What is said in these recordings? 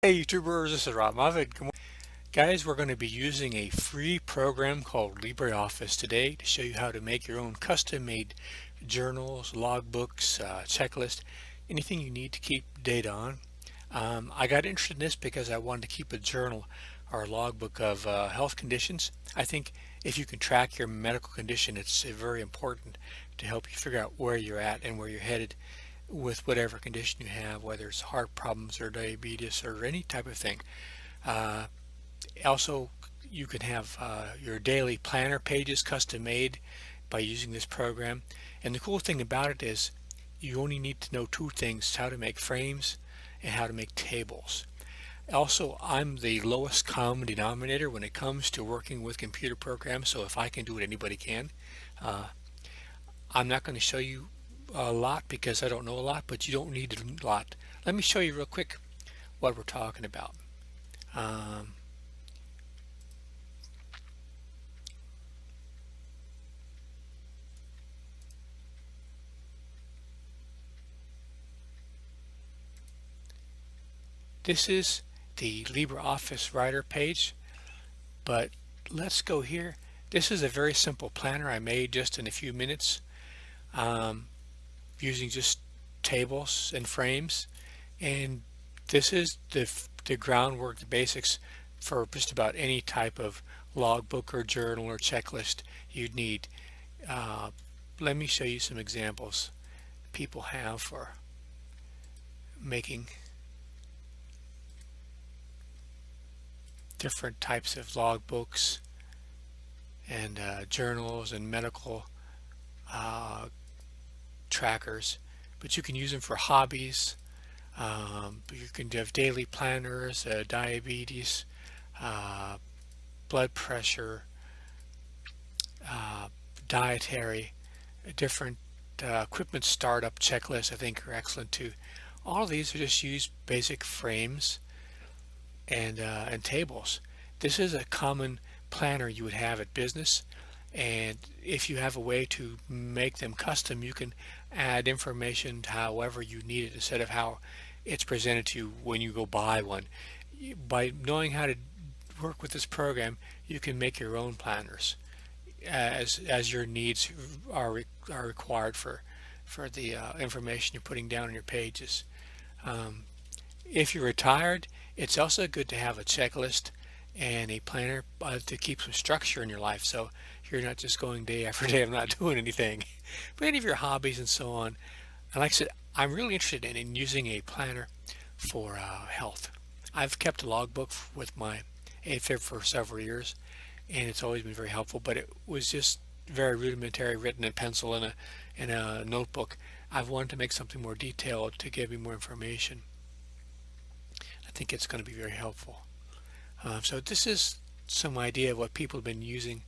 Hey YouTubers, this is Rob. Guys, we're going to be using a free program called Libre Office today to show you how to make your own custom-made journals, logbooks, checklist, anything you need to keep data on. I got interested in this because I wanted to keep a journal or a logbook of health conditions. I think if you can track your medical condition, it's very important to help you figure out where you're at and where you're headed with whatever condition you have, whether it's heart problems or diabetes or any type of thing. Uh, Also, you can have your daily planner pages custom made by using this program. And the cool thing about it is you only need to know two things: how to make frames and how to make tables. Also, I'm the lowest common denominator when it comes to working with computer programs, so if I can do it, anybody can. Uh, I'm not going to show you a lot because I don't know a lot, but you don't need a lot. Let me show you real quick what we're talking about. Um, this is the LibreOffice Writer page, but let's go here. This is a very simple planner I made just in a few minutes um, using just tables and frames, and this is the groundwork, the basics for just about any type of logbook or journal or checklist you'd need. Uh, Let me show you some examples people have for making different types of logbooks and journals and medical uh, trackers, but you can use them for hobbies. You can have daily planners, diabetes, uh, blood pressure, dietary, different equipment startup checklists I think are excellent too. All of these are just use basic frames and tables. This is a common planner you would have at business, and if you have a way to make them custom, you can add information however you need it instead of how it's presented to you when you go buy one. By knowing how to work with this program, you can make your own planners as your needs are required for the information you're putting down on your pages. Um, if you're retired, it's also good to have a checklist and a planner to keep some structure in your life, so you're not just going day after day of not doing anything. But any of your hobbies and so on. And like I said, I'm really interested in using a planner for health. I've kept a logbook with my Afib for several years, and it's always been very helpful, but it was just very rudimentary, written in pencil in a notebook. I've wanted to make something more detailed to give me more information. I think it's going to be very helpful. So this is some idea of what people have been using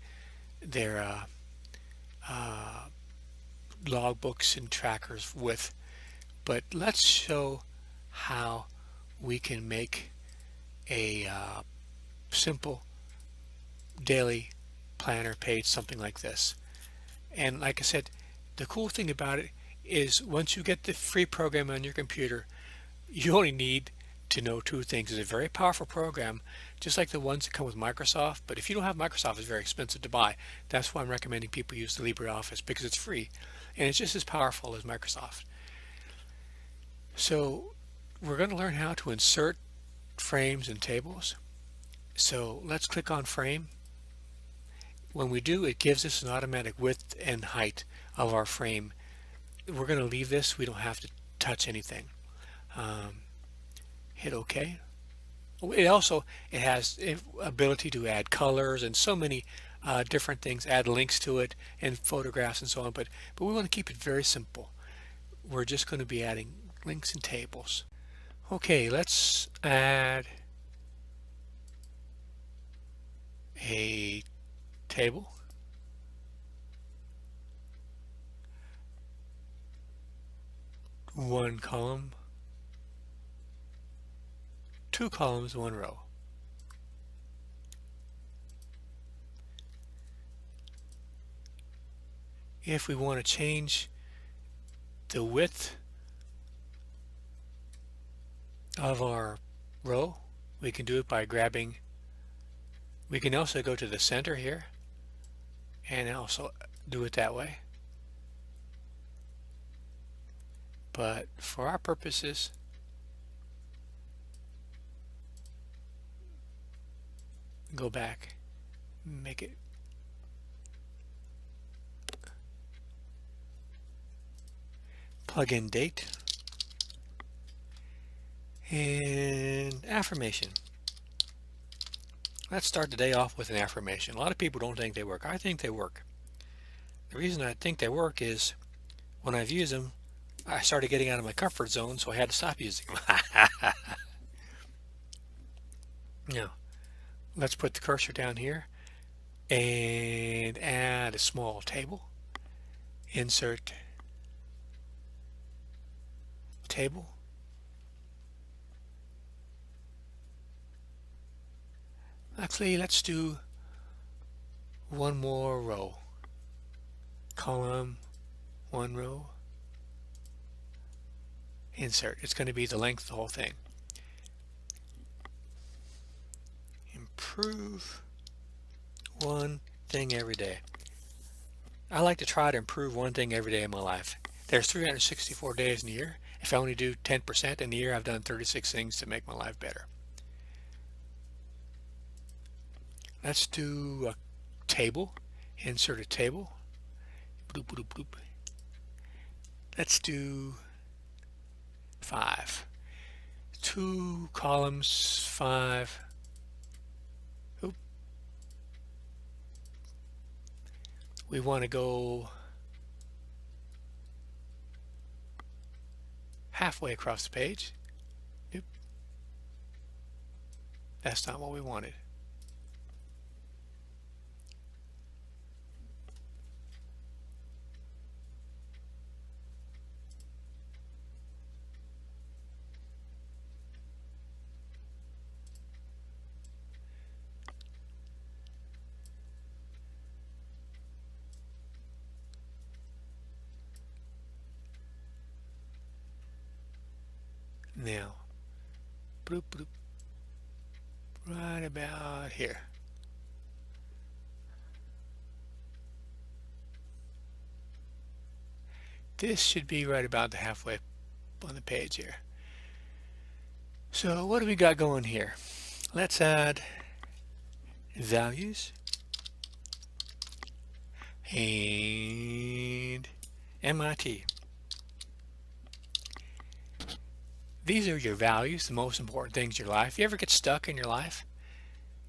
their logbooks and trackers with. But let's show how we can make a simple daily planner page, something like this. And like I said, the cool thing about it is once you get the free program on your computer, you only need to know two things. It's a very powerful program, just like the ones that come with Microsoft, but if you don't have Microsoft, it's very expensive to buy. That's why I'm recommending people use the LibreOffice, because it's free and it's just as powerful as Microsoft. So we're going to learn how to insert frames and tables. So let's click on frame. When we do, it gives us an automatic width and height of our frame. We're going to leave this. We don't have to touch anything. Hit OK. It has ability to add colors and so many different things, add links to it and photographs and so on, but we want to keep it very simple. We're just going to be adding links and tables. Okay, let's add a table. One column, two columns, one row. If we want to change the width of our row, We can do it by grabbing, we can also go to the center here and also do it that way. But for our purposes, go back, make it plug in date and affirmation. Let's start the day off with an affirmation. A lot of people don't think they work. I think they work. The reason I think they work is when I've used them, I started getting out of my comfort zone, so I had to stop using them. Now, let's put the cursor down here and add a small table. Insert table. Actually, let's do one more row. Column, one row. Insert. It's going to be the length of the whole thing. Improve one thing every day. I like to try to improve one thing every day in my life. There's 364 days in a year. If I only do 10% in a year, I've done 36 things to make my life better. Let's do a table. Insert a table. Bloop, bloop, bloop. Let's do 5. 2 columns, 5. Oop. We want to go halfway across the page. Oop. That's not what we wanted. Now, bloop, bloop, right about here. This should be right about the halfway on the page here. So what do we got going here? Let's add values and MIT. These are your values, the most important things in your life. If you ever get stuck in your life,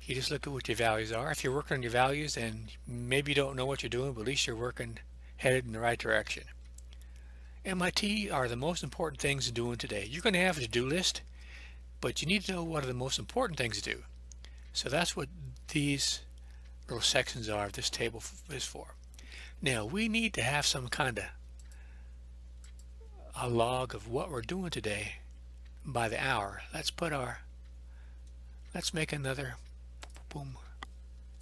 you just look at what your values are. If you're working on your values and maybe you don't know what you're doing, but at least you're working, headed in the right direction. MIT are the most important things to do today. You're going to have a to-do list, but you need to know what are the most important things to do. So that's what these little sections are, this table is for. Now, we need to have some kind of a log of what we're doing today by the hour. Let's make another, boom,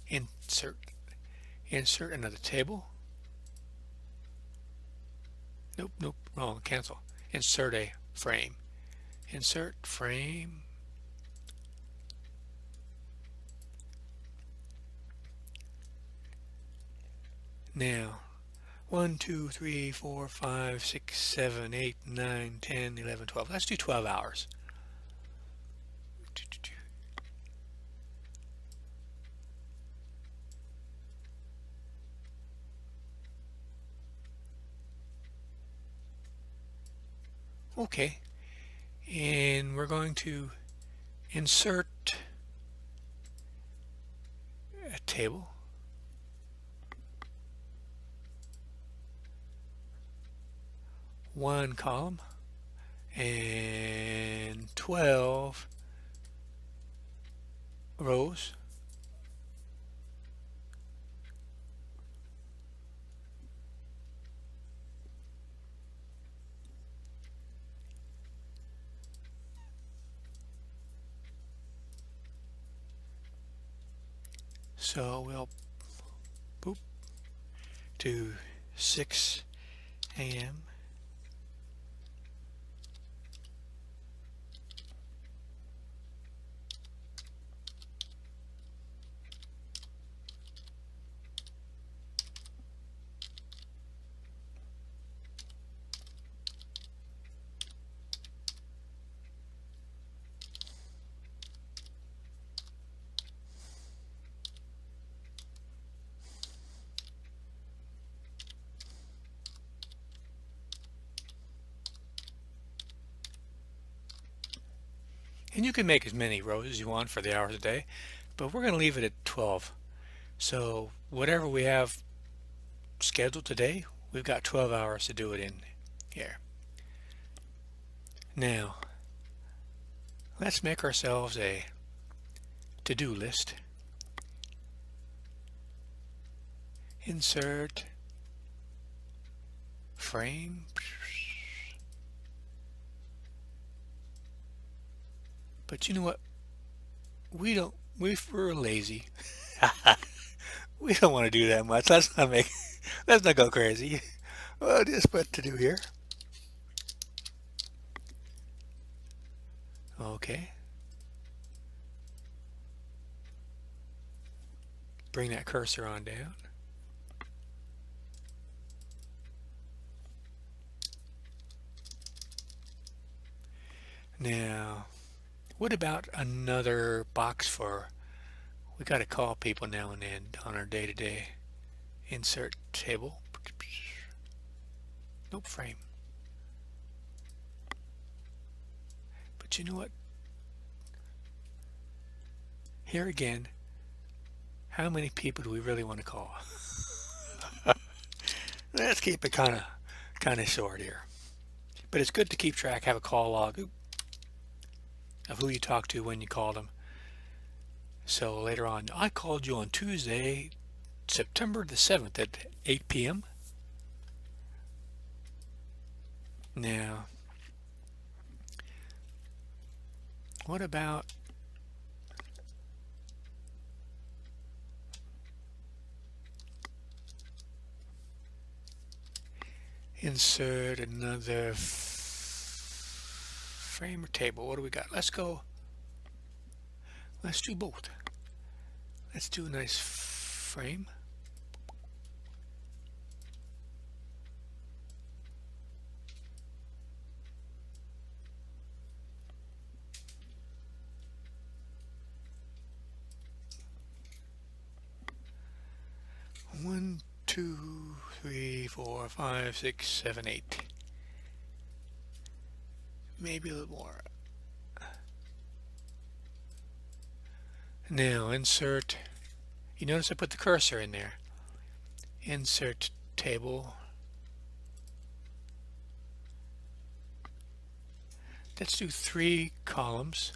insert another table. Nope, wrong, cancel. Insert a frame. Insert frame. Now, 1, 2, 3, 4, 5, 6, 7, 8, 9, 10, 11, 12. Let's do 12 hours. Okay, and we're going to insert a table. One column and 12 rows. So we'll boop to 6 a.m. And you can make as many rows as you want for the hours a day, but we're going to leave it at 12. So whatever we have scheduled today, we've got 12 hours to do it in here. Now, let's make ourselves a to-do list. Insert, frame. But you know what? We're lazy. We don't want to do that much. Let's not go crazy. Well, just what to do here. Okay. Bring that cursor on down. Now, what about another box for, we got to call people now and then on our day-to-day. Insert table. Nope, frame. But you know what? Here again, how many people do we really want to call? Let's keep it kind of short here. But it's good to keep track, have a call log of who you talked to when you called them. So later on, I called you on Tuesday, September the 7th at 8 p.m. Now, what about insert another frame or table? What do we got? Let's do both. Let's do a nice frame. One, 2, 3, 4, 5, 6, 7, 8. Maybe a little more. Now insert, you notice I put the cursor in there. Insert table. Let's do 3 columns.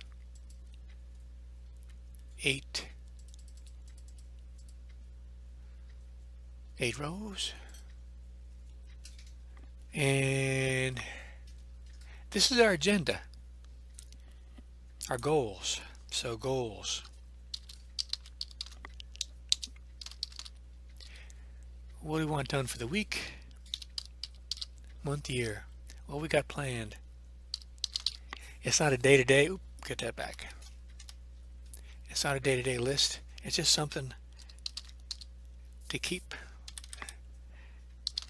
8 rows. And this is our agenda, our goals. So goals. What do we want done for the week, month, year? What we got planned? It's not a day-to-day. Get that back. It's not a day-to-day list. It's just something to keep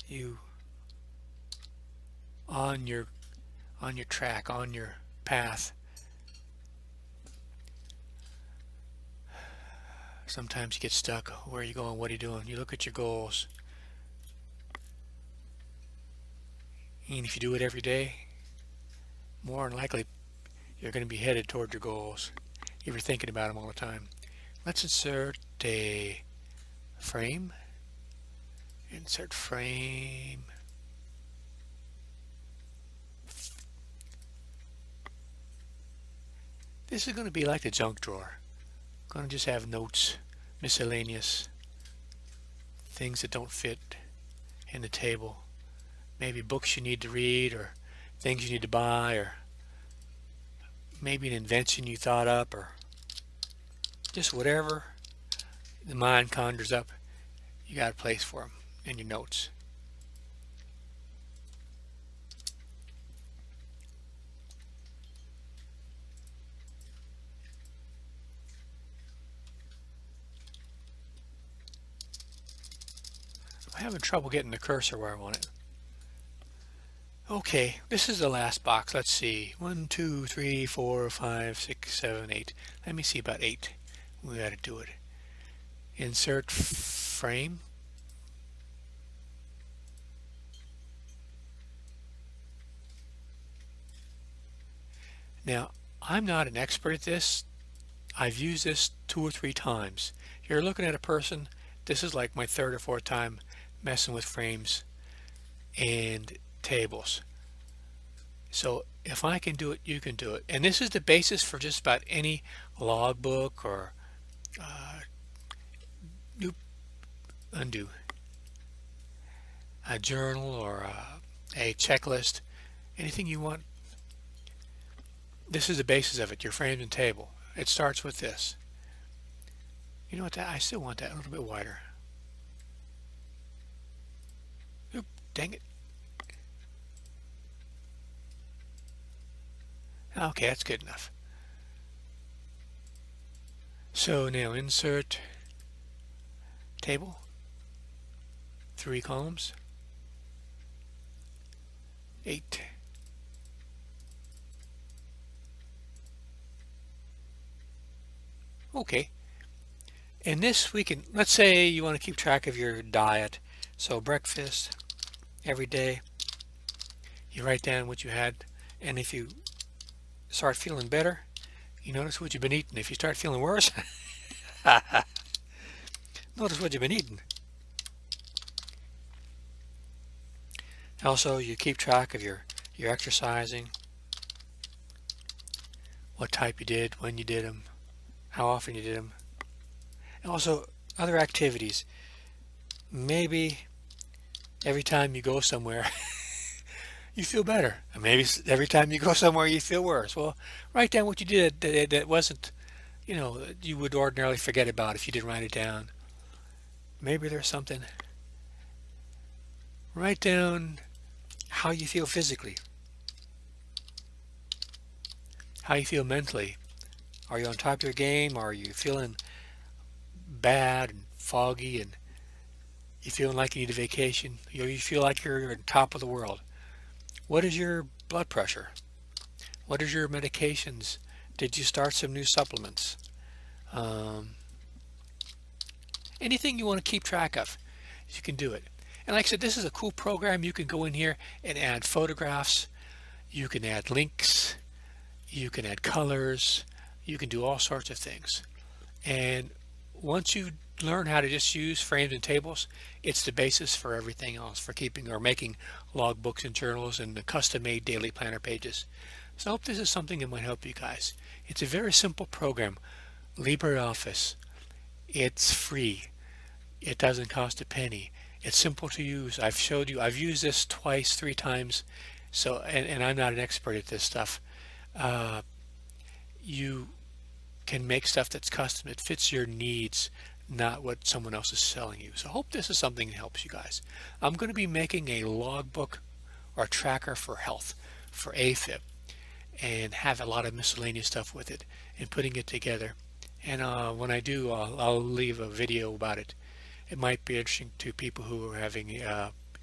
you on your track, on your path. Sometimes you get stuck. Where are you going? What are you doing? You look at your goals. And if you do it every day, more than likely you're going to be headed toward your goals if you're thinking about them all the time. Let's insert a frame. Insert frame. This is going to be like the junk drawer. Going to just have notes, miscellaneous things that don't fit in the table. Maybe books you need to read, or things you need to buy, or maybe an invention you thought up, or just whatever the mind conjures up. You got a place for them in your notes. I'm having trouble getting the cursor where I want it. Okay, this is the last box. Let's see. 1, 2, 3, 4, 5, 6, 7, 8. Let me see about 8. We got to do it. Insert frame. Now, I'm not an expert at this. I've used this 2 or 3 times. You're looking at a person, this is like my third or fourth time messing with frames and tables. So if I can do it, you can do it. And this is the basis for just about any logbook or uh, new undo a journal or a checklist, anything you want. This is the basis of it, your frames and table. It starts with this. You know what, I still want that a little bit wider. Oop, dang it. Okay, that's good enough. So now insert table, 3 columns, 8. Okay. And this we can, let's say you want to keep track of your diet. So breakfast every day, you write down what you had, and if you start feeling better, you notice what you've been eating. If you start feeling worse, notice what you've been eating. Also, you keep track of your exercising, what type you did, when you did them, how often you did them. And also other activities. Maybe every time you go somewhere you feel better, and maybe every time you go somewhere you feel worse. Well, write down what you did that wasn't, you would ordinarily forget about if you didn't write it down. Maybe there's something. Write down how you feel physically, how you feel mentally. Are you on top of your game? Are you feeling bad and foggy and you feeling like you need a vacation? You feel like you're on top of the world. What is your blood pressure? What is your medications? Did you start some new supplements? Anything you want to keep track of, you can do it. And like I said, this is a cool program. You can go in here and add photographs. You can add links. You can add colors. You can do all sorts of things. And once you learn how to just use frames and tables, it's the basis for everything else, for keeping or making logbooks and journals and the custom-made daily planner pages. So I hope this is something that might help you guys. It's a very simple program, Libre Office. It's free. It doesn't cost a penny. It's simple to use. I've showed you. I've used this twice, 3 times. So, and I'm not an expert at this stuff. You can make stuff that's custom. It fits your needs, not what someone else is selling you. So I hope this is something that helps you guys. I'm going to be making a logbook or tracker for health, for Afib, and have a lot of miscellaneous stuff with it and putting it together. And when I do, I'll leave a video about it. It might be interesting to people who are having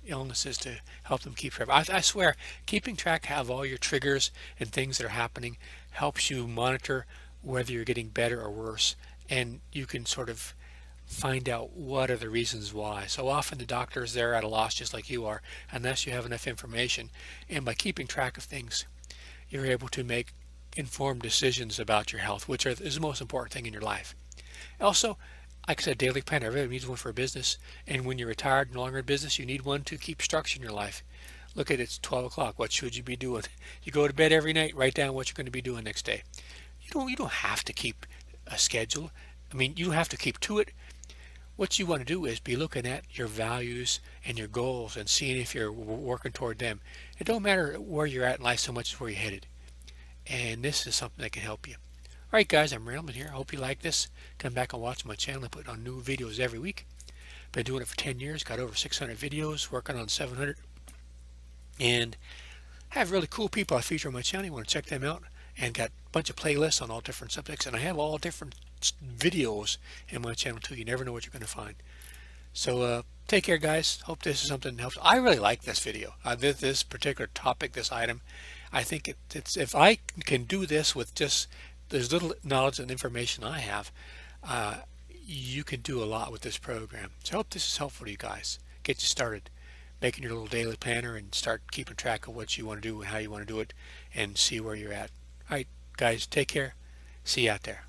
illnesses to help them keep track. I swear, keeping track of all your triggers and things that are happening helps you monitor whether you're getting better or worse, and you can sort of find out what are the reasons why. So often the doctors, they're at a loss just like you are, unless you have enough information. And by keeping track of things, you're able to make informed decisions about your health, which is the most important thing in your life. Also, like I said, daily planner, everybody needs one for a business. And when you're retired, no longer in business, you need one to keep structure in your life. Look at it, it's 12 o'clock. What should you be doing? You go to bed every night, write down what you're going to be doing next day. You don't have to keep a schedule. I mean, you don't have to keep to it. What you want to do is be looking at your values and your goals and seeing if you're working toward them. It don't matter where you're at in life so much as where you're headed. And this is something that can help you. All right, guys, I'm Rambling here. I hope you like this. Come back and watch my channel. I put on new videos every week. Been doing it for 10 years. Got over 600 videos, working on 700. And have really cool people I feature on my channel. You want to check them out. And got a bunch of playlists on all different subjects. And I have all different videos in my channel too. You never know what you're going to find. So take care, guys. Hope this is something that helps. I really like this video. This particular topic, this item. I think it's if I can do this with just there's little knowledge and information I have, you can do a lot with this program. So I hope this is helpful to you guys. Get you started making your little daily planner and start keeping track of what you want to do and how you want to do it and see where you're at. All right, Guys, take care. See you out there.